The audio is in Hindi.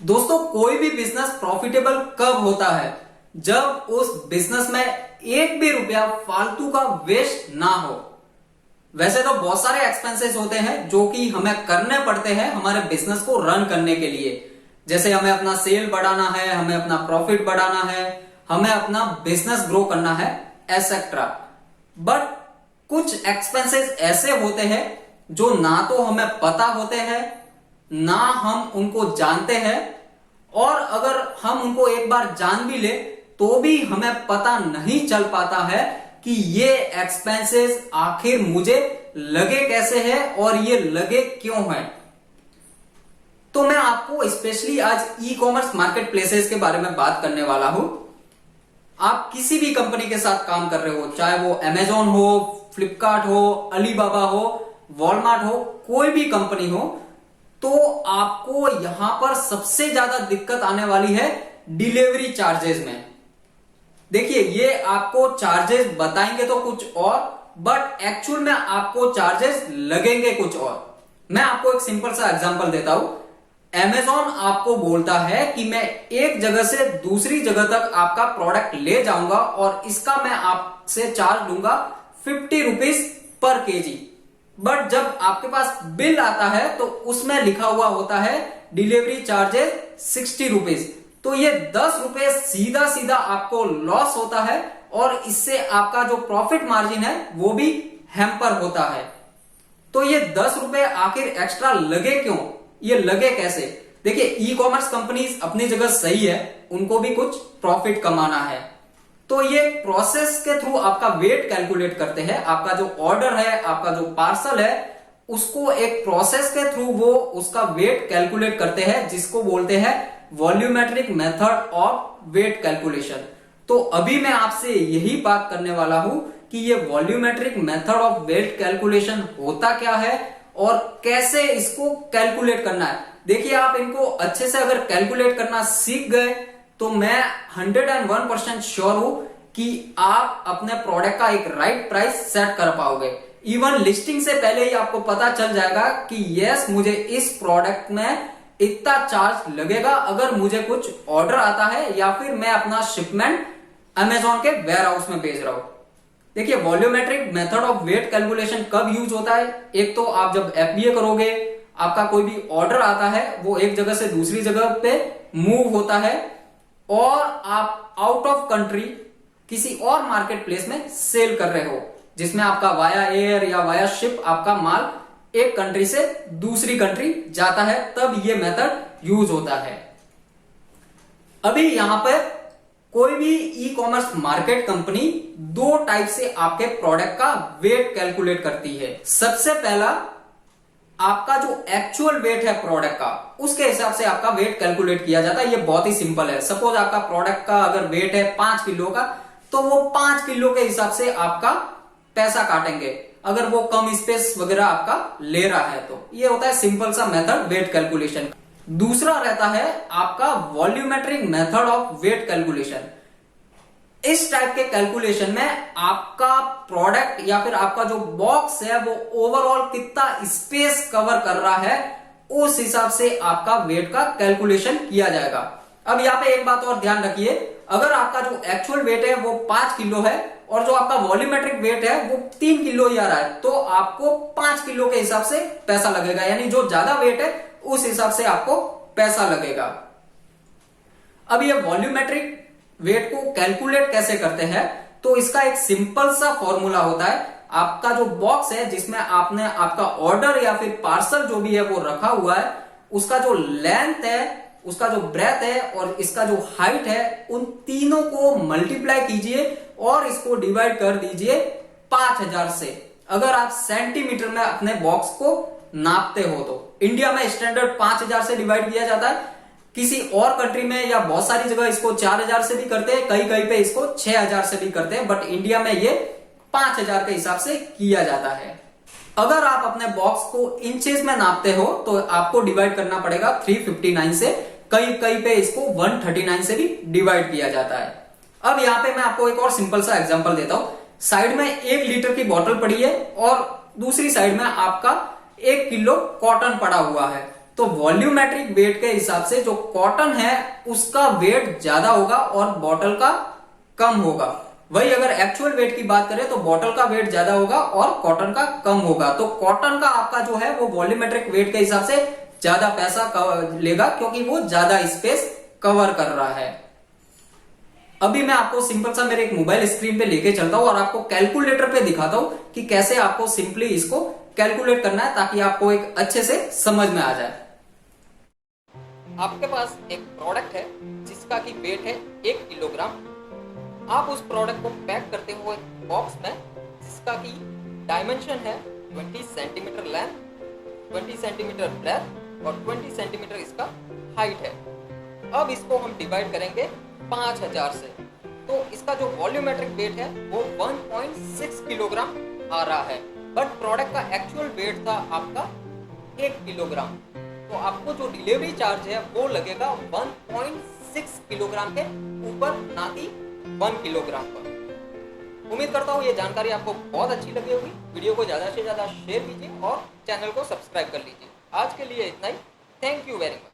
दोस्तों, कोई भी बिजनेस प्रॉफिटेबल कब होता है? जब उस बिजनेस में एक भी रुपया फालतू का वेस्ट ना हो। वैसे तो बहुत सारे एक्सपेंसेस होते हैं जो कि हमें करने पड़ते हैं हमारे बिजनेस को रन करने के लिए। जैसे हमें अपना सेल बढ़ाना है, हमें अपना प्रॉफिट बढ़ाना है, हमें अपना बिजनेस ग्रो करना है, एटसेट्रा। बट कुछ एक्सपेंसेस ऐसे होते हैं जो ना तो हमें पता होते हैं, ना हम उनको जानते हैं, और अगर हम उनको एक बार जान भी ले तो भी हमें पता नहीं चल पाता है कि ये एक्सपेंसेस आखिर मुझे लगे कैसे हैं और ये लगे क्यों हैं। तो मैं आपको स्पेशली आज ई कॉमर्स मार्केट प्लेसेस के बारे में बात करने वाला हूं। आप किसी भी कंपनी के साथ काम कर रहे हो, चाहे वो अमेजॉन हो, फ्लिपकार्ट हो, अलीबाबा हो, वॉलमार्ट हो, कोई भी कंपनी हो, तो आपको यहां पर सबसे ज्यादा दिक्कत आने वाली है डिलीवरी चार्जेस में। देखिए, ये आपको चार्जेस बताएंगे तो कुछ और, बट एक्चुअल में आपको चार्जेस लगेंगे कुछ और। मैं आपको एक सिंपल सा एग्जांपल देता हूं। अमेजॉन आपको बोलता है कि मैं एक जगह से दूसरी जगह तक आपका प्रोडक्ट ले जाऊंगा और इसका मैं आपसे चार्ज लूंगा 50 रुपीज पर केजी। बट जब आपके पास बिल आता है तो उसमें लिखा हुआ होता है डिलीवरी चार्जेस 60 रुपीज। तो ये 10 रुपए सीधा सीधा आपको लॉस होता है और इससे आपका जो प्रॉफिट मार्जिन है वो भी हैम्पर होता है। तो ये 10 रुपए आखिर एक्स्ट्रा लगे क्यों, ये लगे कैसे? देखिए, ई कॉमर्स कंपनीज अपनी जगह सही है, उनको भी कुछ प्रॉफिट कमाना है। तो ये प्रोसेस के थ्रू आपका वेट कैलकुलेट करते हैं। आपका जो ऑर्डर है, आपका जो पार्सल है, उसको एक प्रोसेस के थ्रू वो उसका वेट कैलकुलेट करते हैं, जिसको बोलते हैं volumetric method of weight calculation. तो अभी मैं आपसे यही बात करने वाला हूं कि ये volumetric method of weight calculation होता क्या है और कैसे इसको कैलकुलेट करना है। देखिए, आप इनको अच्छे से अगर कैलकुलेट करना सीख गए तो मैं 101% श्योर हूं कि आप अपने प्रोडक्ट का एक राइट प्राइस सेट कर पाओगे। इवन लिस्टिंग से पहले ही आपको पता चल जाएगा कि यस, मुझे इस प्रोडक्ट में इतना चार्ज लगेगा अगर मुझे कुछ ऑर्डर आता है या फिर मैं अपना शिपमेंट अमेजॉन के वेयर हाउस में भेज रहा हूं। देखिए, volumetric method of weight calculation कब यूज होता है? एक तो आप जब एफबीए करोगे, आपका कोई भी ऑर्डर आता है, वो एक जगह से दूसरी जगह पे मूव होता है और आप आउट ऑफ कंट्री किसी और मार्केट प्लेस में सेल कर रहे हो, जिसमें आपका वाया एयर या वाया शिप आपका माल एक कंट्री से दूसरी कंट्री जाता है, तब ये मेथड यूज होता है। अभी यहां पर कोई भी ई कॉमर्स मार्केट कंपनी दो टाइप से आपके प्रोडक्ट का वेट कैलकुलेट करती है। सबसे पहला, आपका जो एक्चुअल वेट है प्रोडक्ट का, उसके हिसाब से आपका वेट कैलकुलेट किया जाता है। ये बहुत ही सिंपल है। सपोज आपका प्रोडक्ट का अगर वेट है 5 किलो का, तो वो 5 किलो के हिसाब से आपका पैसा काटेंगे, अगर वो कम स्पेस वगैरह आपका ले रहा है तो। ये होता है सिंपल सा मेथड वेट कैलकुलेशन। दूसरा रहता है आपका volumetric method of weight calculation. इस टाइप के कैलकुलेशन में आपका प्रोडक्ट या फिर आपका जो बॉक्स है वो ओवरऑल कितना स्पेस कवर कर रहा है, उस हिसाब से आपका वेट का कैलकुलेशन किया जाएगा। अब यहाँ पे एक बात और ध्यान रखिए, अगर आपका जो एक्चुअल वेट है वो 5 किलो है और जो आपका वॉल्यूमेट्रिक वेट है वो 3 किलो ही आ रहा है, तो आपको 5 किलो के हिसाब से पैसा लगेगा, यानी जो ज्यादा वेट है उस हिसाब से आपको पैसा लगेगा। अब ये वॉल्यूमेट्रिक वेट को कैलकुलेट कैसे करते हैं? तो इसका एक सिंपल सा फॉर्मूला होता है। आपका जो बॉक्स है जिसमें आपने आपका ऑर्डर या फिर पार्सल जो भी है वो रखा हुआ है, उसका जो लेंथ है, उसका जो ब्रेथ है और इसका जो हाइट है, उन तीनों को मल्टीप्लाई कीजिए और इसको डिवाइड कर दीजिए 5000 से। अगर आप सेंटीमीटर में अपने बॉक्स को नापते हो तो इंडिया में स्टैंडर्ड 5000 से डिवाइड किया जाता है। किसी और कंट्री में या बहुत सारी जगह इसको 4000 से भी करते हैं, कई कई पे इसको 6000 से भी करते हैं, बट इंडिया में ये 5000 के हिसाब से किया जाता है। अगर आप अपने बॉक्स को इंचेस में नापते हो तो आपको डिवाइड करना पड़ेगा 359 से, कई कई पे इसको 139 से भी डिवाइड किया जाता है। अब यहाँ पे मैं आपको एक और सिंपल सा एग्जांपल देता हूं। साइड में 1 लीटर की बोतल पड़ी है और दूसरी साइड में आपका 1 किलो कॉटन पड़ा हुआ है। तो वॉल्यूमेट्रिक वेट के हिसाब से जो कॉटन है उसका वेट ज्यादा होगा और बॉटल का कम होगा। वही अगर एक्चुअल वेट की बात करें तो बॉटल का वेट ज्यादा होगा और कॉटन का कम होगा। तो कॉटन का आपका जो है वो वॉल्यूमेट्रिक वेट के हिसाब से ज्यादा पैसा लेगा क्योंकि वो ज्यादा स्पेस कवर कर रहा है। अभी मैं आपको सिंपल सा मेरे एक मोबाइल स्क्रीन पे लेके चलता हूं और आपको कैलकुलेटर पे दिखाता हूं कि कैसे आपको सिंपली इसको कैलकुलेट करना है ताकि आपको एक अच्छे से समझ में आ जाए। आपके पास एक प्रोडक्ट है जिसका की वेट है 1 किलोग्राम। आप उस प्रोडक्ट को पैक करते हुए बॉक्स में जिसका की डायमेंशन है 20 सेंटीमीटर लेंथ, 20 सेंटीमीटर ब्रेथ और 20 सेंटीमीटर इसका हाइट है। अब इसको हम डिवाइड करेंगे 5000 से, तो इसका जो वॉल्यूमेट्रिक वेट है वो 1.6 किलोग्राम आ रहा है, बट प्रोडक्ट का एक्चुअल वेट था आपका 1 किलोग्राम। तो आपको जो डिलीवरी चार्ज है वो लगेगा 1.6 किलोग्राम के ऊपर, ना कि 1 किलोग्राम पर। उम्मीद करता हूँ ये जानकारी आपको बहुत अच्छी लगी होगी। वीडियो को ज़्यादा से ज़्यादा शेयर कीजिए और चैनल को सब्सक्राइब कर लीजिए। आज के लिए इतना ही। Thank you very much.